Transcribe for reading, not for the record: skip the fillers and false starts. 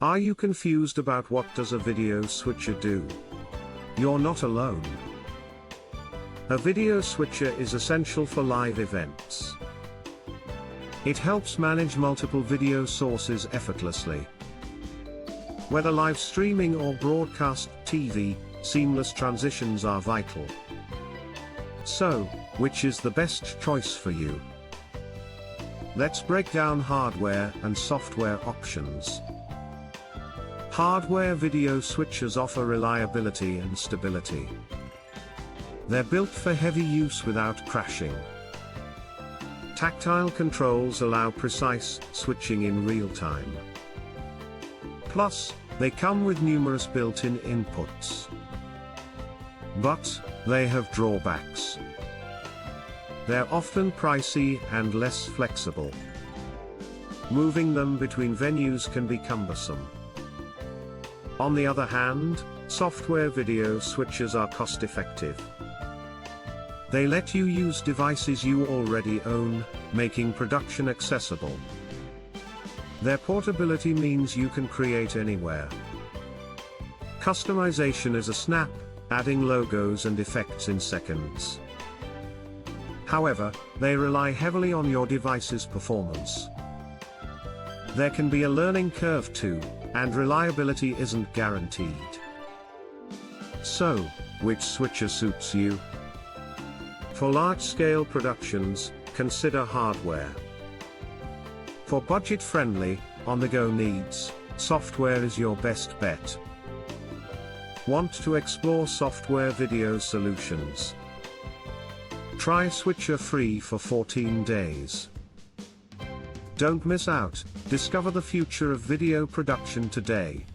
Are you confused about what does a video switcher do? You're not alone. A video switcher is essential for live events. It helps manage multiple video sources effortlessly. Whether live streaming or broadcast TV, seamless transitions are vital. So, which is the best choice for you? Let's break down hardware and software options. Hardware video switchers offer reliability and stability. They're built for heavy use without crashing. Tactile controls allow precise switching in real time. Plus, they come with numerous built-in inputs. But, they have drawbacks. They're often pricey and less flexible. Moving them between venues can be cumbersome. On the other hand, software video switchers are cost-effective. They let you use devices you already own, making production accessible. Their portability means you can create anywhere. Customization is a snap, adding logos and effects in seconds. However, they rely heavily on your device's performance. There can be a learning curve too, and reliability isn't guaranteed. So, which switcher suits you? For large-scale productions, consider hardware. For budget-friendly, on-the-go needs, software is your best bet. Want to explore software video solutions? Try Switcher Free for 14 days. Don't miss out, discover the future of video production today.